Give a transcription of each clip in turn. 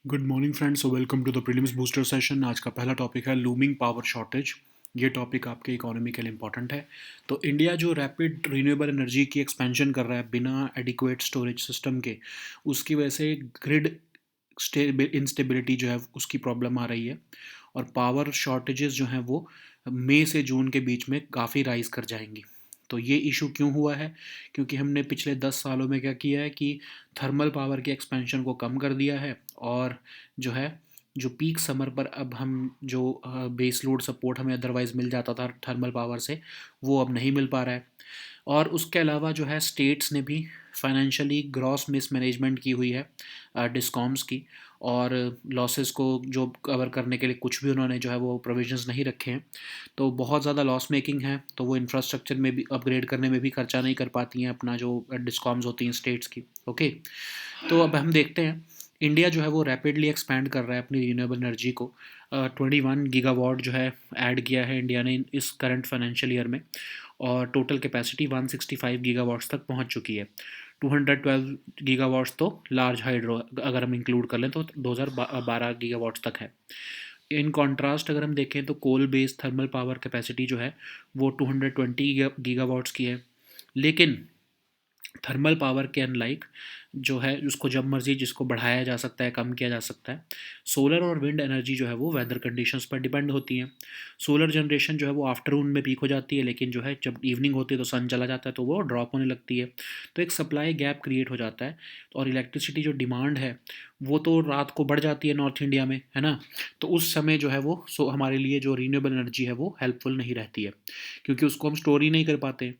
Good morning friends, welcome to the prelims booster session. आज का पहला टॉपिक है लूमिंग पावर शॉर्टेज। ये टॉपिक आपके इकोनॉमी के लिए इंपॉर्टेंट है। तो इंडिया जो रैपिड रीन्यूएबल एनर्जी की एक्सपेंशन कर रहा है बिना एडिक्वेट स्टोरेज सिस्टम के, उसकी वजह से ग्रिड इंस्टेबिलिटी जो है उसकी प्रॉब्लम आ रही है। और पावर शॉर्टेजेस जो हैं वो मई से जून के बीच में काफ़ी राइज कर जाएंगी। तो ये इशू क्यों हुआ है? क्योंकि हमने पिछले 10 सालों में क्या किया है कि थर्मल पावर के एक्सपेंशन को कम कर दिया है। और जो है, जो पीक समर पर अब हम जो बेस लोड सपोर्ट हमें अदरवाइज़ मिल जाता था थर्मल पावर से, वो अब नहीं मिल पा रहा है। और उसके अलावा जो है, स्टेट्स ने भी फाइनेंशियली ग्रॉस मिसमैनेजमेंट की हुई है डिस्कॉम्स की। और लॉसेस को जो कवर करने के लिए कुछ भी उन्होंने जो है वो प्रोविजंस नहीं रखे हैं। तो बहुत ज़्यादा लॉस मेकिंग है, तो वो इंफ्रास्ट्रक्चर में भी अपग्रेड करने में भी खर्चा नहीं कर पाती हैं अपना जो डिस्कॉम्स होती हैं स्टेट्स की। ओके। तो अब हम देखते हैं, इंडिया जो है वो रैपिडली एक्सपैंड कर रहा है अपनी रीन्यूएबल एनर्जी को। 21 गीगावाट जो है ऐड किया है इंडिया ने इस करंट फाइनेंशियल ईयर में। और टोटल कैपेसिटी 165 गीगावाट्स तक पहुंच चुकी है। 212 गीगावाट्स तो लार्ज हाइड्रो अगर हम इंक्लूड कर लें तो 2012 गीगावाट्स तक है। इन कॉन्ट्रास्ट अगर हम देखें तो coal based thermal power capacity जो है वो 220 गीगावाट्स की है। लेकिन थर्मल पावर के अनलाइक जो है उसको जब मर्जी जिसको बढ़ाया जा सकता है, कम किया जा सकता है। सोलर और विंड एनर्जी जो है वो वेदर कंडीशंस पर डिपेंड होती हैं। सोलर जनरेशन जो है वो आफ्टरनून में पीक हो जाती है, लेकिन जो है जब इवनिंग होती है तो सन चला जाता है तो वो ड्रॉप होने लगती है। तो एक सप्लाई गैप क्रिएट हो जाता है। और इलेक्ट्रिसिटी जो डिमांड है वो तो रात को बढ़ जाती है नॉर्थ इंडिया में, है ना। तो उस समय जो है वो हमारे लिए जो रीन्यूएबल एनर्जी है वो हेल्पफुल नहीं रहती है, क्योंकि उसको हम स्टोर ही नहीं कर पाते।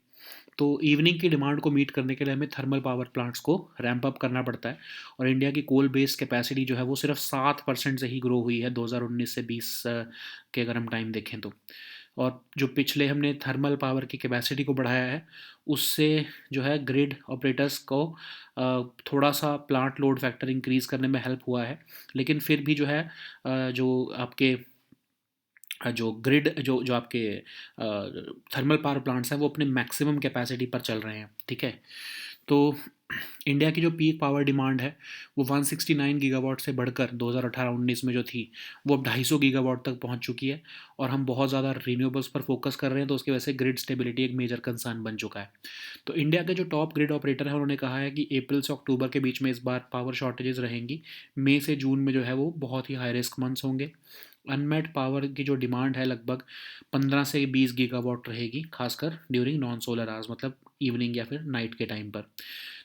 तो इवनिंग की डिमांड को मीट करने के लिए हमें थर्मल पावर प्लांट्स को रैंप अप करना पड़ता है। और इंडिया की कोल बेस्ड कैपेसिटी जो है वो सिर्फ 7% से ही ग्रो हुई है 2019 से 20 के अगर हम टाइम देखें तो। और जो पिछले हमने थर्मल पावर की कैपेसिटी को बढ़ाया है, उससे जो है ग्रिड ऑपरेटर्स को थोड़ा सा प्लांट लोड फैक्टर इंक्रीज़ करने में हेल्प हुआ है। लेकिन फिर भी जो है, जो आपके जो ग्रिड जो जो आपके थर्मल पावर प्लांट्स हैं वो अपने मैक्सिमम कैपेसिटी पर चल रहे हैं, ठीक है। तो इंडिया की जो पीक पावर डिमांड है वो 169 गीगावाट से बढ़कर 2018-19 में जो थी वो अब 250 गीगावाट तक पहुंच चुकी है। और हम बहुत ज़्यादा रीन्यूएबल्स पर फोकस कर रहे हैं, तो उसकी वजह से ग्रिड स्टेबिलिटी एक मेजर कंसर्न बन चुका है। तो इंडिया के जो टॉप ग्रिड ऑपरेटर हैं उन्होंने कहा है कि अप्रैल से अक्टूबर के बीच में इस बार पावर शॉर्टेजेस रहेंगी। मई से जून में जो है वो बहुत ही हाई रिस्क मंथ्स होंगे। अनमेट पावर की जो डिमांड है लगभग 15 से 20 गीगावाट रहेगी, खासकर ड्यूरिंग नॉन सोलर आवर्स, मतलब इवनिंग या फिर नाइट के टाइम पर।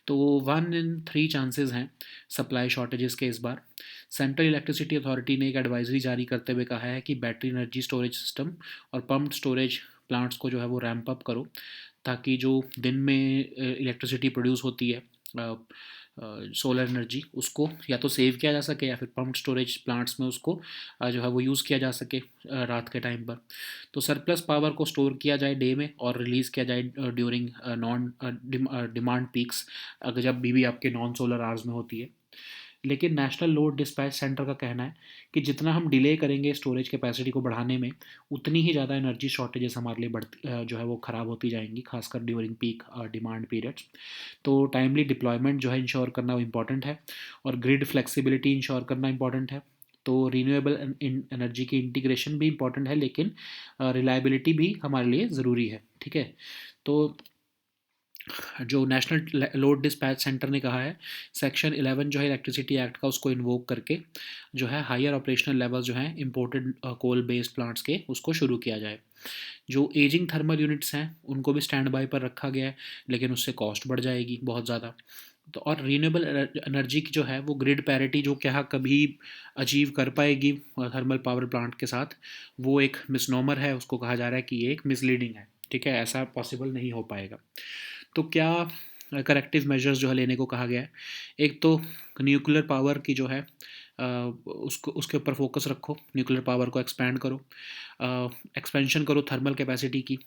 तो 1 in 3 चांसेस हैं सप्लाई शॉर्टेजेस के इस बार। सेंट्रल इलेक्ट्रिसिटी अथॉरिटी ने एक एडवाइजरी जारी करते हुए कहा है कि बैटरी एनर्जी स्टोरेज सिस्टम और पम्प्ड स्टोरेज प्लांट्स को जो है वो रैंप अप करो, ताकि जो दिन में इलेक्ट्रिसिटी प्रोड्यूस होती है, सोलर एनर्जी, उसको या तो सेव किया जा सके या फिर पम्प्ड स्टोरेज प्लांट्स में उसको जो है वो यूज़ किया जा सके रात के टाइम पर। तो सरप्लस पावर को स्टोर किया जाए डे में और रिलीज़ किया जाए ड्यूरिंग नॉन डिमांड पीक्स, अगर जब भी आपके नॉन सोलर आवर्स में होती है। लेकिन नेशनल लोड डिस्पैच सेंटर का कहना है कि जितना हम डिले करेंगे स्टोरेज कैपेसिटी को बढ़ाने में, उतनी ही ज़्यादा एनर्जी शॉर्टेजेस हमारे लिए जो है वो ख़राब होती जाएंगी, खासकर ड्यूरिंग पीक डिमांड पीरियड्स। तो टाइमली डिप्लॉयमेंट जो है इंश्योर करना वो इम्पॉर्टेंट है। और ग्रिड फ्लेक्सिबिलिटी इंश्योर करना इम्पॉर्टेंट है। तो रीन्यूएबल एनर्जी की इंटीग्रेशन भी इम्पॉर्टेंट है, लेकिन रिलायबिलिटी भी हमारे लिए ज़रूरी है, ठीक है। तो जो नेशनल लोड डिस्पैच सेंटर ने कहा है, सेक्शन 11 जो है इलेक्ट्रिसिटी एक्ट का, उसको इन्वोक करके जो है हायर ऑपरेशनल लेवल जो है इंपोर्टेड कोल बेस्ड प्लांट्स के, उसको शुरू किया जाए। जो एजिंग थर्मल यूनिट्स हैं उनको भी स्टैंड बाय पर रखा गया है, लेकिन उससे कॉस्ट बढ़ जाएगी बहुत ज़्यादा। तो और रीन्यूएबल एनर्जी की जो है वो ग्रिड पैरिटी जो क्या कभी अचीव कर पाएगी थर्मल पावर प्लांट के साथ, वो एक मिसनोमर है। उसको कहा जा रहा है कि ये एक मिसलीडिंग है, ठीक है, ऐसा पॉसिबल नहीं हो पाएगा। तो क्या करेक्टिव मेजर्स जो है लेने को कहा गया है? एक तो न्यूक्लियर पावर की जो है उसको उसके ऊपर फोकस रखो, न्यूक्लियर पावर को एक्सपैंड करो, एक्सपेंशन करो थर्मल कैपेसिटी की।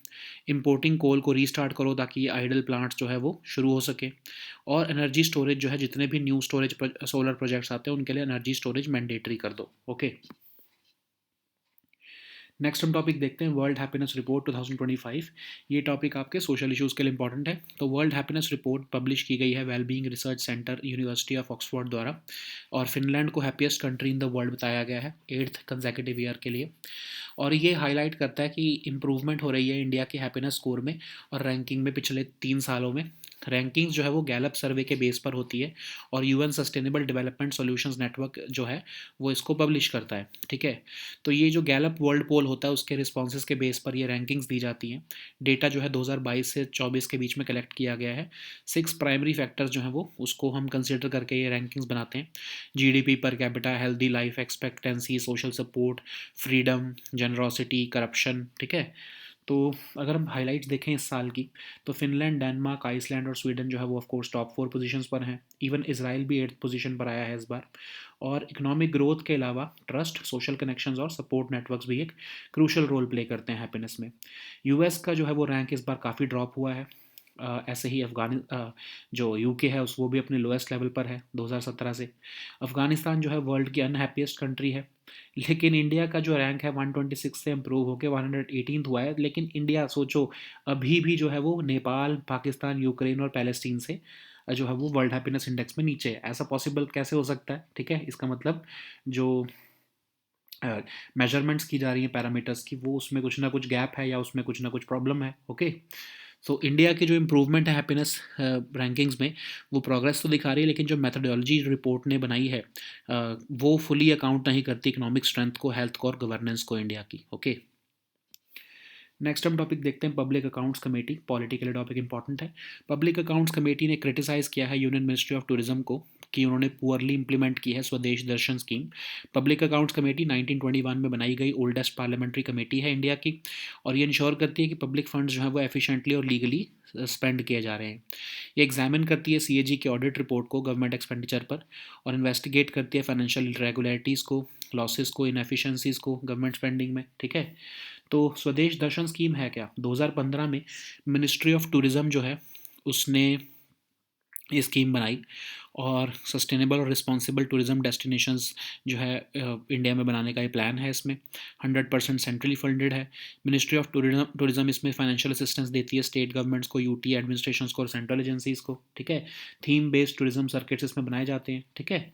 इंपोर्टिंग कोल को रीस्टार्ट करो ताकि आइडल प्लांट्स जो है वो शुरू हो सके। और एनर्जी स्टोरेज जो है, जितने भी न्यू स्टोरेज सोलर प्रोजेक्ट्स आते हैं उनके लिए एनर्जी स्टोरेज मैंडेटरी कर दो। ओके। नेक्स्ट हम टॉपिक देखते हैं वर्ल्ड हैप्पीनेस रिपोर्ट 2025। ये टॉपिक आपके सोशल इश्यूज़ के लिए इंपॉर्टेंट है। तो वर्ल्ड हैप्पीनेस रिपोर्ट पब्लिश की गई है wellbeing research centre university of Oxford द्वारा, और फिनलैंड को happiest country in the world बताया गया है 8th कंसेक्यूटिव ईयर के लिए। और ये हाईलाइट करता है कि इम्प्रूवमेंट हो रही है इंडिया के हैप्पीनेस स्कोर में और रैंकिंग में पिछले 3 सालों में। रैंकिंग्स जो है वो गैलप सर्वे के बेस पर होती है, और UN sustainable development solutions network जो है वो इसको पब्लिश करता है। ठीक है, तो ये जो गैलप वर्ल्ड पोल होता है उसके रिस्पॉन्सेज के बेस पर ये रैंकिंग्स दी जाती हैं। डेटा जो है 2022 से 24 के बीच में कलेक्ट किया गया है। 6 प्राइमरी फैक्टर्स जो हैं वो उसको हम कंसिडर करके ये रैंकिंग्स बनाते हैं। GDP per capita, healthy life expectancy, social support, freedom, generosity, corruption. ठीक है, तो अगर हम हाइलाइट्स देखें इस साल की, तो फिनलैंड, डेनमार्क, आइसलैंड और स्वीडन जो है वो ऑफ कोर्स टॉप 4 पोजीशंस पर हैं। इवन इसराइल भी 8th पोजीशन पर आया है इस बार। और इकोनॉमिक ग्रोथ के अलावा ट्रस्ट, सोशल कनेक्शंस और सपोर्ट नेटवर्क्स भी एक क्रूशल रोल प्ले करते हैं हैप्पीनेस में। यूएस का जो है वो रैंक इस बार काफ़ी ड्रॉप हुआ है। ऐसे ही जो यूके है उस वो भी अपने लोएस्ट लेवल पर है 2017 से। अफ़गानिस्तान जो है वर्ल्ड की अनहैप्पीएस्ट कंट्री है। लेकिन इंडिया का जो रैंक है 126 से इम्प्रूव होकर 118th हुआ है। लेकिन इंडिया सोचो, अभी भी जो है वो नेपाल, पाकिस्तान, यूक्रेन और पैलेस्टीन से जो है वो वर्ल्ड हैप्पीनेस इंडेक्स में नीचे है। ऐसा पॉसिबल कैसे हो सकता है? ठीक है, इसका मतलब जो मेजरमेंट्स की जा रही हैं पैरामीटर्स की, वो उसमें कुछ ना कुछ गैप है या उसमें कुछ ना कुछ प्रॉब्लम है। ओके, सो इंडिया की जो इम्प्रूवमेंट है हैप्पीनेस रैंकिंग्स में, वो प्रोग्रेस तो दिखा रही है, लेकिन जो मेथोडोलॉजी रिपोर्ट ने बनाई है वो फुली अकाउंट नहीं करती इकोनॉमिक स्ट्रेंथ को, हेल्थ को और गवर्नेंस को इंडिया की। ओके, नेक्स्ट हम टॉपिक देखते हैं पब्लिक अकाउंट्स कमेटी। पॉलिटी के लिए टॉपिक इंपॉर्टेंट है। पब्लिक अकाउंट्स कमेटी ने क्रिटिसाइज़ किया है यूनियन मिनिस्ट्री ऑफ टूरिज्म को कि उन्होंने पुअरली इंप्लीमेंट की है स्वदेश दर्शन स्कीम। पब्लिक अकाउंट्स कमेटी 1921 में बनाई गई ओल्डेस्ट पार्लियामेंट्री कमेटी है इंडिया की, और ये इंश्योर करती है कि पब्लिक फंड्स जो है वो एफिशिएंटली और लीगली स्पेंड किए जा रहे हैं। ये एग्जामिन करती है सीएजी के ऑडिट रिपोर्ट को गवर्नमेंट एक्सपेंडिचर पर, और इन्वेस्टिगेट करती है फाइनेंशियल इरेगुलरिटीज़ को, लॉसेस को, इनएफिशिएंसीज़ को गवर्नमेंट स्पेंडिंग में। ठीक है, तो स्वदेश दर्शन स्कीम है क्या? 2015 में मिनिस्ट्री ऑफ टूरिज्म जो है उसने ये स्कीम बनाई, और सस्टेनेबल और रिस्पॉन्सिबल टूरिज्म डेस्टिनेशंस जो है इंडिया में बनाने का ये प्लान है। इसमें 100% सेंट्रली फंडेड है। मिनिस्ट्री ऑफ टूरिज्म इसमें फाइनेंशियल असिस्टेंस देती है स्टेट गवर्नमेंट्स को, यूटी एडमिनिस्ट्रेशंस को और सेंट्रल एजेंसीज़ को। ठीक है, थीम बेस्ड टूरिज्म सर्किट्स इसमें बनाए जाते हैं। ठीक है,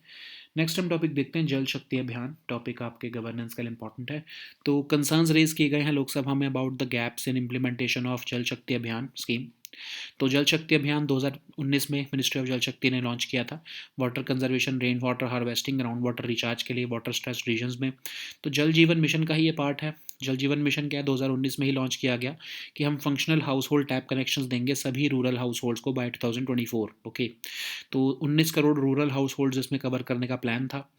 नेक्स्ट हम टॉपिक देखते हैं जल शक्ति अभियान। टॉपिक आपके गवर्नेंस के लिए इंपॉर्टेंट है। तो कंसर्न्स रेज किए गए हैं लोकसभा में about the gaps in implementation of जल शक्ति अभियान स्कीम। तो जल शक्ति अभियान 2019 में मिनिस्ट्री ऑफ जल शक्ति ने लॉन्च किया था। Water conservation, rain water harvesting, ground water recharge के लिए वाटर स्ट्रेस्ड रीजन्स में। तो जल जीवन मिशन का ही ये पार्ट है। जल जीवन मिशन क्या है, 2019 में ही लॉन्च किया गया कि हम functional house hold tap connections देंगे सभी रूरल हाउस होल्ड्स को बाय 2024। ओके, तो 19 करोड़ रूरल हाउस होल्ड्स इसमें कवर करने का प्लान था।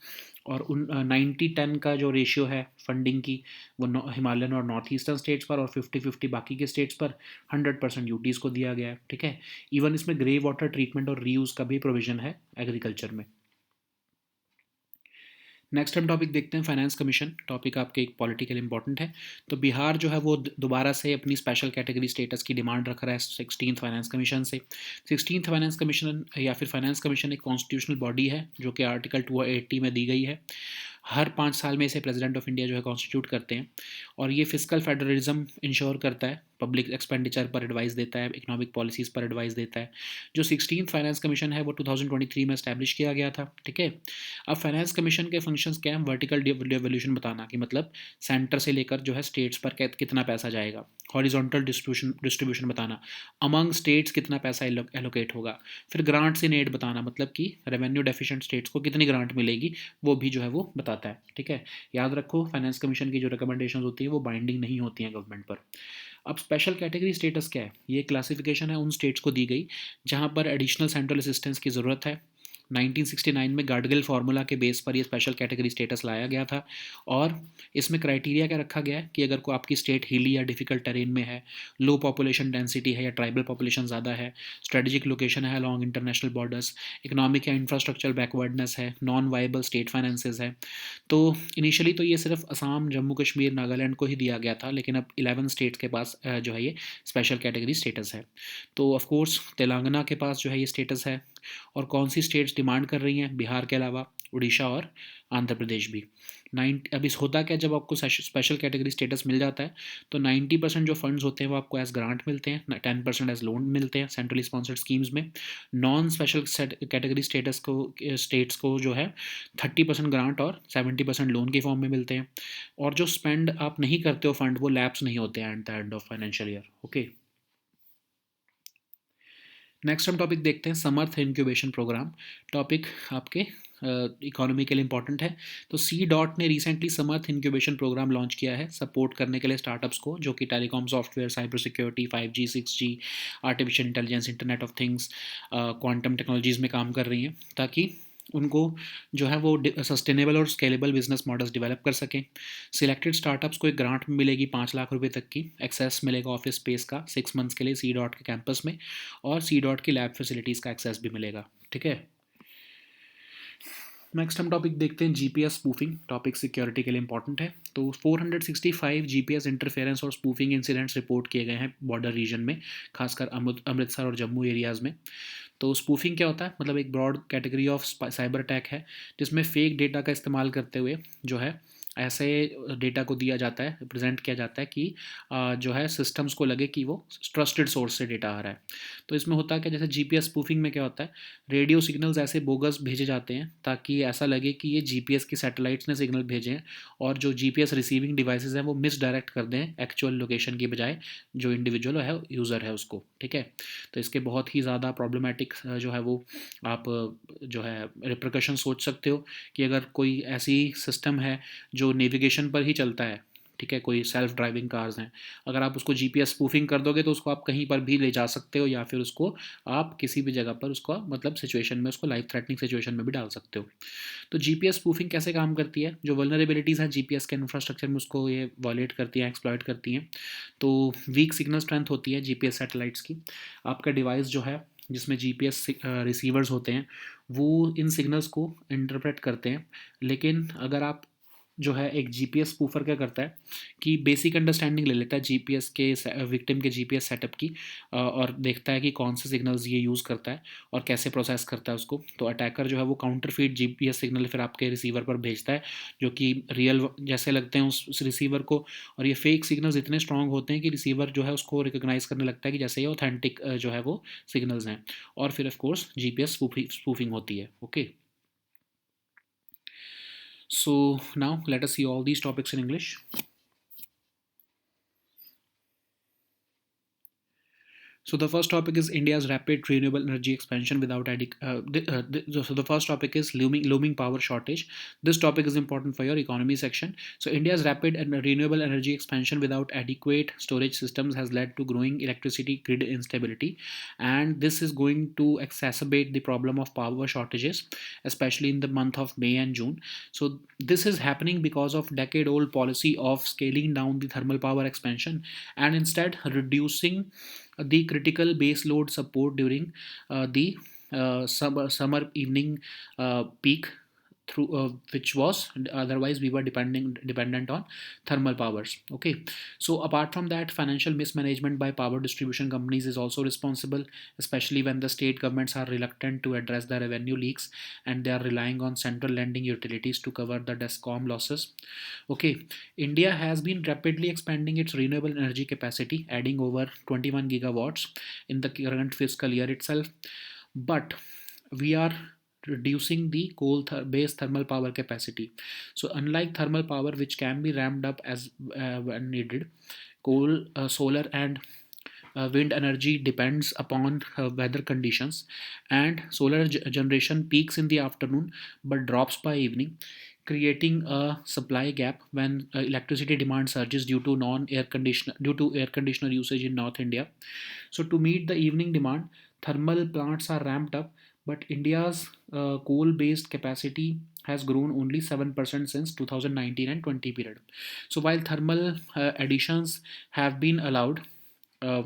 और 90-10 का जो रेशियो है फंडिंग की, वो हिमालयन और नॉर्थ ईस्टर्न स्टेट्स पर और 50-50 बाकी के स्टेट्स पर 100% यूटीज़ को दिया गया है। ठीक है, इवन इसमें ग्रे वाटर ट्रीटमेंट और रीयूज़ का भी प्रोविजन है एग्रीकल्चर में। नेक्स्ट हम टॉपिक देखते हैं फाइनेंस कमीशन। टॉपिक आपके एक पॉलिटिकल इंपॉर्टेंट है। तो बिहार जो है वो दोबारा से अपनी स्पेशल कैटेगरी स्टेटस की डिमांड रख रहा है 16th फाइनेंस कमीशन से। 16th फाइनेंस कमीशन या फिर फाइनेंस कमीशन एक कॉन्स्टिट्यूशनल बॉडी है जो कि आर्टिकल 280 में दी गई है। हर 5 साल में इसे प्रेसिडेंट ऑफ इंडिया जो है कॉन्स्टिट्यूट करते हैं, और ये फिजिकल फेडरलिज्म इंश्योर करता है, पब्लिक एक्सपेंडिचर पर एडवाइस देता है, इकोनॉमिक पॉलिसीज़ पर एडवाइस देता है। जो 16th फाइनेंस कमीशन है वो 2023 में एस्टैब्लिश किया गया था। ठीक है, अब फाइनेंस कमीशन के फंक्शंस क्या हैं? वर्टिकल डेवोल्यूशन बताना, कि मतलब सेंटर से लेकर जो है स्टेट्स पर कितना पैसा जाएगा। हॉरिजॉन्टल डिस्ट्रीब्यूशन बताना, अमंग स्टेट्स कितना पैसा एलोकेट होगा। फिर ग्रांट्स इन एड बताना, मतलब कि रेवेन्यू डेफिशिएंट स्टेट्स को कितनी ग्रांट मिलेगी, वो भी जो है वो बताता है। ठीक है, याद रखो फाइनेंस कमीशन की जो रिकमेंडेशन होती है वो बाइंडिंग नहीं होती हैं गवर्नमेंट पर। अब स्पेशल कैटेगरी स्टेटस क्या है? ये क्लासिफिकेशन है उन स्टेट्स को दी गई जहाँ पर एडिशनल सेंट्रल असिस्टेंस की ज़रूरत है। 1969 में गाडगिल फार्मूला के बेस पर ये स्पेशल कैटेगरी स्टेटस लाया गया था, और इसमें क्राइटेरिया क्या रखा गया है कि अगर कोई आपकी स्टेट हिली या डिफिकल्ट टेरेन में है, लो पॉपुलेशन डेंसिटी है या ट्राइबल पॉपुलेशन ज़्यादा है, स्ट्रेटेजिक लोकेशन है अलॉन्ग इंटरनेशनल बॉर्डर्स, इकोनॉमिक या इंफ्रास्ट्रक्चर बैकवर्डनेस है, नॉन वाइबल स्टेट फाइनेंसेस है। तो इनिशियली तो ये सिर्फ असम, जम्मू कश्मीर, नागालैंड को ही दिया गया था, लेकिन अब 11 स्टेट्स के पास जो है ये स्पेशल कैटेगरी स्टेटस है। तो ऑफ कोर्स तेलंगाना के पास जो है ये स्टेटस है। और कौन सी स्टेट्स डिमांड कर रही हैं बिहार के अलावा? उड़ीसा और आंध्र प्रदेश भी। अब इस होता क्या, जब आपको स्पेशल कैटेगरी स्टेटस मिल जाता है तो 90% जो फंड्स होते हैं वो आपको एज ग्रांट मिलते हैं, 10% एज लोन मिलते हैं सेंट्रली स्पॉन्सर्ड स्कीम्स में। नॉन स्पेशल कैटेगरी स्टेट्स को जो है 30% ग्रांट और 70% लोन के फॉर्म में मिलते हैं। और जो स्पेंड आप नहीं करते हो फंड, वो लैप्स नहीं होते हैं at the end of financial year. Okay, next हम टॉपिक देखते हैं समर्थ इंक्यूबेशन प्रोग्राम। टॉपिक आपके इकोनॉमी के लिए इंपॉर्टेंट है। तो सी डॉट ने रिसेंटली समर्थ इंक्यूबेशन प्रोग्राम लॉन्च किया है सपोर्ट करने के लिए स्टार्टअप्स को जो कि telecom software, cyber security, 5G 6G, artificial intelligence, internet of things, quantum technologies में काम कर रही हैं, ताकि उनको जो है वो सस्टेनेबल और स्केलेबल बिजनेस मॉडल्स डेवलप कर सकें। सिलेक्टेड स्टार्टअप्स को एक ग्रांट मिलेगी 5 लाख रुपए तक की, एक्सेस मिलेगा ऑफिस स्पेस का 6 मंथ्स के लिए सी डॉट के कैंपस में, और सी डॉट की लैब फैसिलिटीज़ का एक्सेस भी मिलेगा। ठीक है, नेक्स्ट हम टॉपिक देखते हैं जीपीएस स्पूफिंग। टॉपिक सिक्योरिटी के लिए इंपॉर्टेंट है। तो 465 जीपीएस इंटरफेरेंस और स्पूफिंग इंसिडेंट्स रिपोर्ट किए गए हैं बॉर्डर रीजन में, खासकर अमृतसर और जम्मू एरियाज़ में। तो स्पूफिंग क्या होता है, मतलब एक broad category of cyber attack है जिसमें फेक डेटा का इस्तेमाल करते हुए जो है ऐसे डेटा को दिया जाता है, प्रेजेंट किया जाता है कि जो है सिस्टम्स को लगे कि वो ट्रस्टेड सोर्स से डेटा आ रहा है। तो इसमें होता है कि जैसे जीपीएस स्पूफिंग में क्या होता है, रेडियो सिग्नल्स ऐसे बोगस भेजे जाते हैं ताकि ऐसा लगे कि ये जीपीएस की सैटेलाइट्स ने सिग्नल भेजे हैं, और जो जीपीएस रिसीविंग डिवाइसेस हैं वो मिसडायरेक्ट कर दें एक्चुअल लोकेशन की बजाय जो इंडिविजुअल है यूज़र है उसको। ठीक है, तो इसके बहुत ही ज़्यादा प्रॉब्लमेटिक जो है वो आप जो है रिप्रकशन सोच सकते हो कि अगर कोई ऐसी सिस्टम है जो नेविगेशन पर ही चलता है, ठीक है, कोई सेल्फ ड्राइविंग कार्स हैं, अगर आप उसको जीपीएस स्पूफिंग कर दोगे तो उसको आप कहीं पर भी ले जा सकते हो, या फिर उसको आप किसी भी जगह पर उसको मतलब सिचुएशन में उसको लाइफ थ्रेटनिंग सिचुएशन में भी डाल सकते हो। तो जीपीएस स्पूफिंग कैसे काम करती है, जो वल्नरेबिलिटीज़ हैं जीपीएस के इंफ्रास्ट्रक्चर में उसको ये वॉलेट करती हैं, एक्सप्लॉइट करती हैं। तो वीक सिग्नल स्ट्रेंथ होती है जीपीएस सैटेलाइट्स की। आपका डिवाइस जो है जिसमें जीपीएस रिसीवर्स होते हैं वो इन सिग्नल्स को इंटरप्रेट करते हैं, लेकिन अगर आप जो है एक जीपीएस स्पूफर क्या करता है कि बेसिक अंडरस्टैंडिंग ले लेता है जीपीएस के विक्टिम के जीपीएस सेटअप की, और देखता है कि कौन से सिग्नल्स ये यूज़ करता है और कैसे प्रोसेस करता है उसको। तो अटैकर जो है वो काउंटरफीट जीपीएस सिग्नल फिर आपके रिसीवर पर भेजता है जो कि रियल जैसे लगते हैं उस रिसीवर को, और ये फेक सिग्नल्स इतने स्ट्रॉन्ग होते हैं कि रिसीवर जो है उसको रिकोगनाइज करने लगता है कि जैसे ये ऑथेंटिक जो है वो सिग्नल्स हैं, और फिर ऑफ कोर्स जीपीएस स्पूफिंग होती है। Okay, so now let us see all these topics in English. So the first topic is India's rapid renewable energy expansion without so the first topic is looming power shortage. This topic is important for your economy section. So India's rapid and renewable energy expansion without adequate storage systems has led to growing electricity grid instability, and this is going to exacerbate the problem of power shortages, especially in the month of May and June. So this is happening because of decade-old policy of scaling down the thermal power expansion and instead reducing the critical base load support during the summer evening peak, through which was otherwise we were dependent on thermal powers. Okay, so apart from that, financial mismanagement by power distribution companies is also responsible, especially when the state governments are reluctant to address the revenue leaks and they are relying on central lending utilities to cover the DESCOM losses. Okay, India has been rapidly expanding its renewable energy capacity, adding over 21 gigawatts in the current fiscal year itself. But we are reducing the based thermal power capacity. So, unlike thermal power, which can be ramped up as when needed, solar, and wind energy depends upon weather conditions, and solar generation peaks in the afternoon but drops by evening, creating a supply gap when electricity demand surges due to air conditioner usage in North India. So to meet the evening demand, thermal plants are ramped up, but India's coal-based capacity has grown only 7% since 2019 and 20 period. So while thermal additions have been allowed, uh,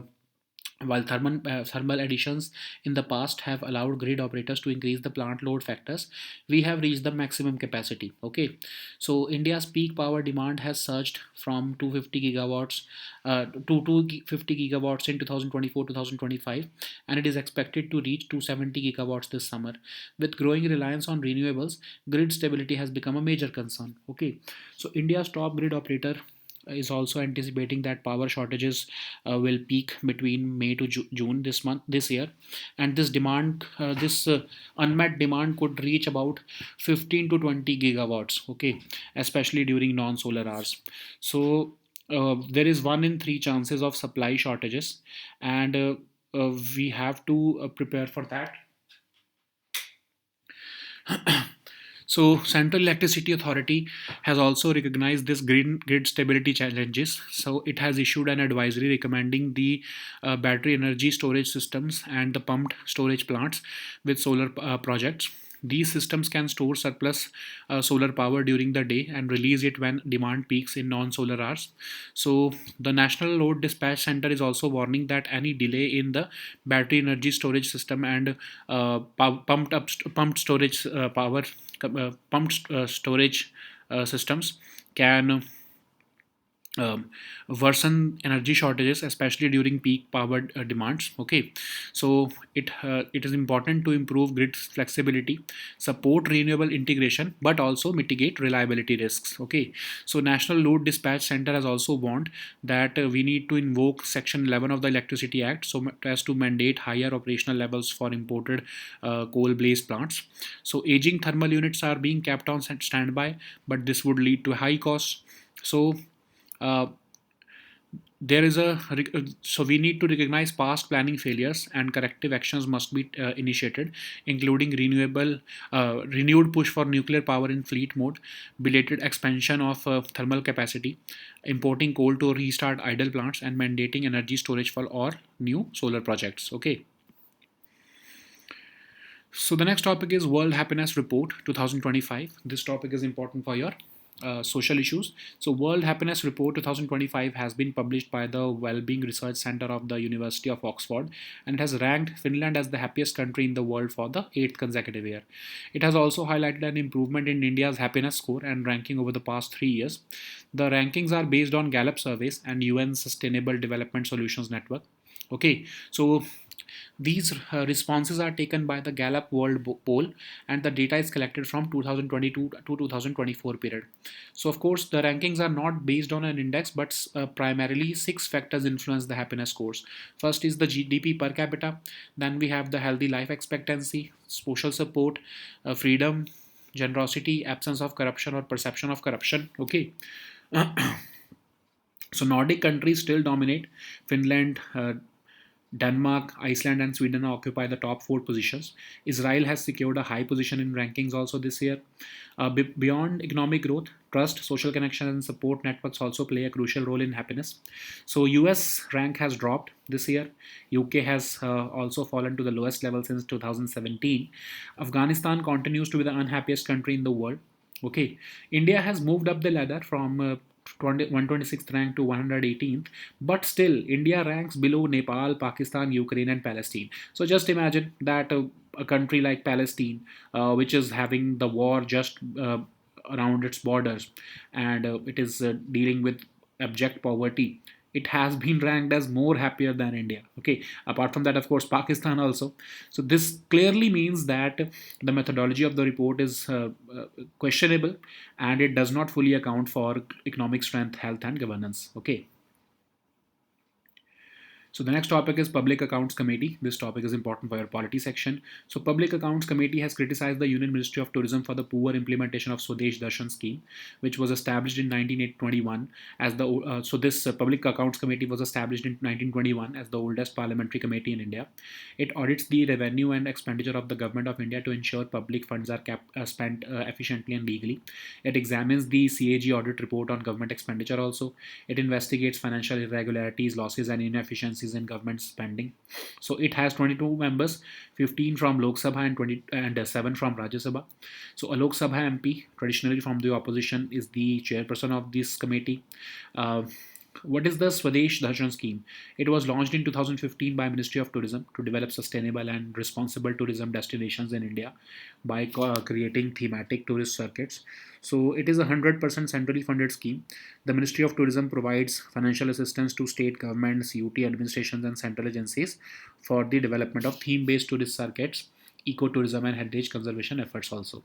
While thermal additions in the past have allowed grid operators to increase the plant load factors, we have reached the maximum capacity. Okay, so India's peak power demand has surged from 250 gigawatts to 250 gigawatts in 2024-2025, and it is expected to reach 270 gigawatts this summer. With growing reliance on renewables, grid stability has become a major concern. Okay, so India's top grid operator is also anticipating that power shortages will peak between May to June this year, and this unmet demand could reach about 15 to 20 gigawatts. Okay, especially during non-solar hours. So there is 1 in 3 chances of supply shortages, and we have to prepare for that. So, Central Electricity Authority has also recognized this grid stability challenges. So, it has issued an advisory recommending the battery energy storage systems and the pumped storage plants with solar projects. These systems can store surplus solar power during the day and release it when demand peaks in non solar hours. So, the National Load Dispatch Center is also warning that any delay in the battery energy storage system and pumped storage power pumped storage systems can worsen energy shortages, especially during peak power demands. Okay, so it is important to improve grid flexibility, support renewable integration, but also mitigate reliability risks. Okay, so National Load Dispatch Center has also warned that we need to invoke Section 11 of the Electricity Act so as to mandate higher operational levels for imported coal-based plants. So aging thermal units are being kept on standby, but this would lead to high costs. So uh, there is a so we need to recognize past planning failures, and corrective actions must be initiated, including renewed push for nuclear power in fleet mode, belated expansion of thermal capacity, importing coal to restart idle plants, and mandating energy storage for or new solar projects. Okay, so the next topic is World Happiness Report 2025. This topic is important for your social issues. So World Happiness Report 2025 has been published by the Wellbeing Research Center of the University of Oxford, and it has ranked Finland as the happiest country in the world for the eighth consecutive year. It has also highlighted an improvement in India's happiness score and ranking over the past 3 years. The rankings are based on Gallup surveys and UN Sustainable Development Solutions Network. Okay, so these responses are taken by the Gallup World Poll, and the data is collected from 2022 to 2024 period. So, of course, the rankings are not based on an index, but primarily 6 factors influence the happiness scores. First is the GDP per capita, then we have the healthy life expectancy, social support, freedom, generosity, absence of corruption or perception of corruption. Okay. So Nordic countries still dominate. Finland, Denmark, Iceland, and Sweden occupy the top 4 positions. Israel has secured a high position in rankings also this year. Beyond economic growth, trust, social connection, and support networks also play a crucial role in happiness. So, US rank has dropped this year. UK has also fallen to the lowest level since 2017. Afghanistan continues to be the unhappiest country in the world. Okay, India has moved up the ladder from 126th rank to 118th, but still India ranks below Nepal, Pakistan, Ukraine, and Palestine. So just imagine that a country like Palestine, which is having the war just around its borders, and it is dealing with abject poverty, it has been ranked as more happier than India. Okay, apart from that, of course, Pakistan also. So this clearly means that the methodology of the report is questionable, and it does not fully account for economic strength, health, and governance. Okay. So the next topic is Public Accounts Committee. This topic is important for your polity section. So Public Accounts Committee has criticized the Union Ministry of Tourism for the poor implementation of Swadesh Darshan scheme, which was established in 1921 as the this Public Accounts Committee was established in 1921 as the oldest parliamentary committee in India. It audits the revenue and expenditure of the government of India to ensure public funds are spent efficiently and legally. It examines the CAG audit report on government expenditure also. It investigates financial irregularities, losses, and inefficiencies in government spending. So it has 22 members, 15 from Lok Sabha and 7 from Rajya Sabha. So a Lok Sabha MP, traditionally from the opposition, is the chairperson of this committee. Uh, What is the Swadesh Darshan scheme? It was launched in 2015 by Ministry of Tourism to develop sustainable and responsible tourism destinations in India by creating thematic tourist circuits. So it is a 100% centrally funded scheme. The Ministry of Tourism provides financial assistance to state governments, UT administrations, and central agencies for the development of theme-based tourist circuits, ecotourism, and heritage conservation efforts also.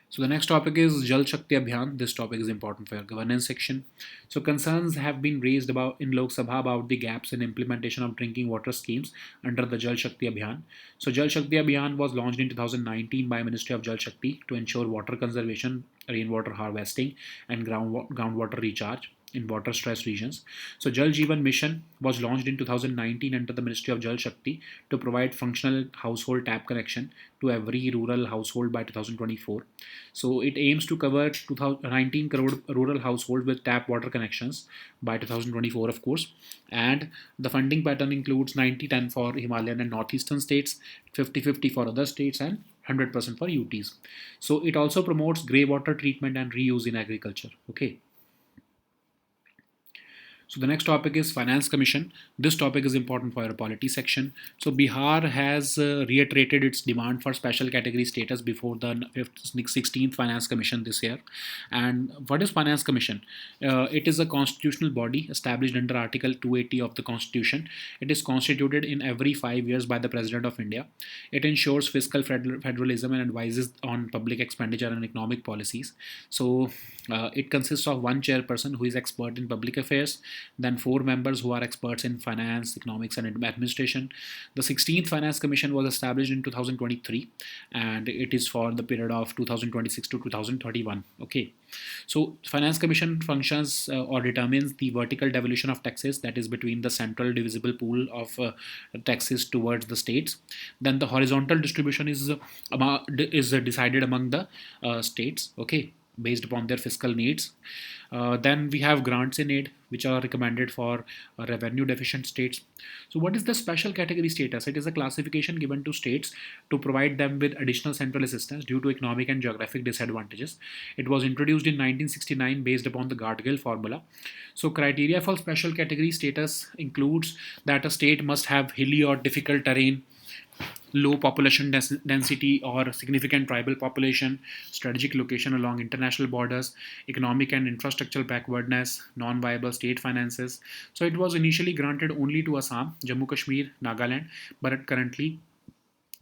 So the next topic is Jal Shakti Abhiyan. This topic is important for your governance section. So concerns have been raised about in Lok Sabha about the gaps in implementation of drinking water schemes under the Jal Shakti Abhiyan. So Jal Shakti Abhiyan was launched in 2019 by Ministry of Jal Shakti to ensure water conservation, rainwater harvesting, and groundwater recharge in water stressed regions. So Jal Jeevan Mission was launched in 2019 under the Ministry of Jal Shakti to provide functional household tap connection to every rural household by 2024. So it aims to cover 19 crore rural households with tap water connections by 2024, of course. And the funding pattern includes 90-10 for Himalayan and northeastern states, 50-50 for other states, and 100% for UTs. So it also promotes grey water treatment and reuse in agriculture. Okay. So the next topic is Finance Commission. This topic is important for your polity section. So Bihar has reiterated its demand for special category status before the 16th Finance Commission this year. And what is Finance Commission? It is a constitutional body established under Article 280 of the Constitution. It is constituted in every 5 years by the President of India. It ensures fiscal federalism and advises on public expenditure and economic policies. So it consists of one chairperson who is expert in public affairs, then four members who are experts in finance, economics, and administration. The 16th Finance Commission was established in 2023 and it is for the period of 2026 to 2031. Okay. So Finance Commission functions or determines the vertical devolution of taxes, that is between the central divisible pool of taxes towards the states. Then the horizontal distribution is decided among the states. Okay, based upon their fiscal needs. Then we have grants in aid, which are recommended for revenue deficient states. So, what is the special category status? It is a classification given to states to provide them with additional central assistance due to economic and geographic disadvantages. It was introduced in 1969 based upon the Gartgill formula. So, criteria for special category status includes that a state must have hilly or difficult terrain, low population density or significant tribal population, strategic location along international borders, economic and infrastructural backwardness, non-viable state finances. So it was initially granted only to Assam, Jammu Kashmir, Nagaland, but currently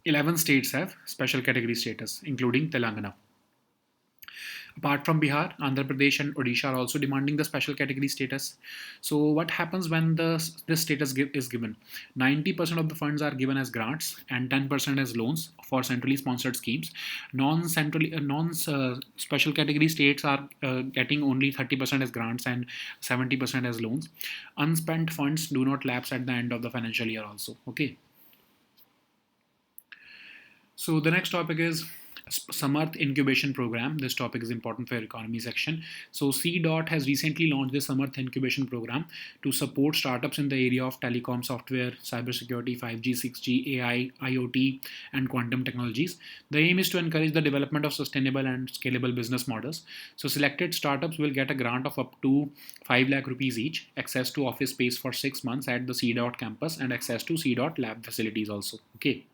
11 states have special category status, including Telangana. Apart from Bihar, Andhra Pradesh and Odisha are also demanding the special category status. So what happens when this status is given? 90% of the funds are given as grants and 10% as loans for centrally sponsored schemes. Non-special category states are getting only 30% as grants and 70% as loans. Unspent funds do not lapse at the end of the financial year also. Okay. So the next topic is Samarth Incubation Program. This topic is important for your economy section. So CDOT has recently launched the Samarth Incubation Program to support startups in the area of telecom software, cybersecurity, 5G, 6G, AI, IoT, and quantum technologies. The aim is to encourage the development of sustainable and scalable business models. So selected startups will get a grant of up to 5 lakh rupees each, access to office space for 6 months at the CDOT campus, and access to CDOT lab facilities also. Okay.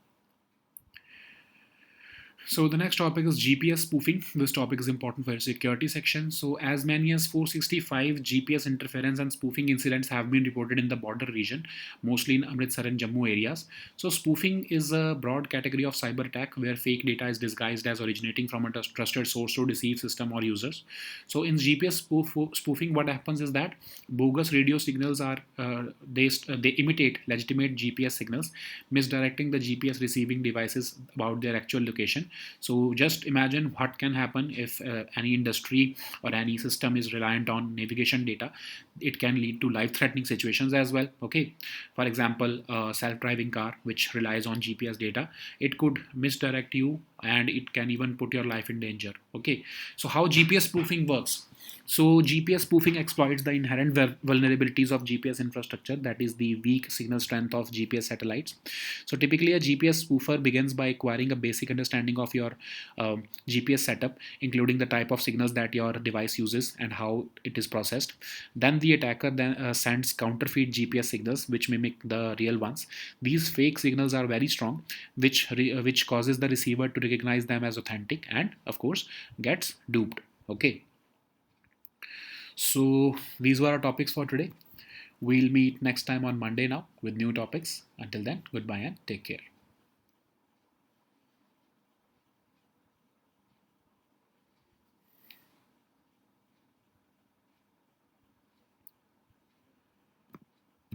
So the next topic is GPS spoofing. This topic is important for your security section. So as many as 465 GPS interference and spoofing incidents have been reported in the border region, mostly in Amritsar and Jammu areas. So spoofing is a broad category of cyber attack where fake data is disguised as originating from a trusted source to deceive system or users. So in GPS spoofing, what happens is that bogus radio signals are they imitate legitimate GPS signals, misdirecting the GPS receiving devices about their actual location. So just imagine what can happen if any industry or any system is reliant on navigation data. It can lead to life-threatening situations as well. Okay, for example, a self-driving car which relies on GPS data, it could misdirect you and it can even put your life in danger. Okay, so how GPS spoofing works? So GPS spoofing exploits the inherent vulnerabilities of GPS infrastructure, that is the weak signal strength of GPS satellites. So typically a GPS spoofer begins by acquiring a basic understanding of your GPS setup, including the type of signals that your device uses and how it is processed. Then the attacker then sends counterfeit GPS signals which mimic the real ones. These fake signals are very strong, which causes the receiver to recognize them as authentic and of course gets duped. Okay, so these were our topics for today. We'll meet next time on Monday now with new topics. Until then, goodbye and take care.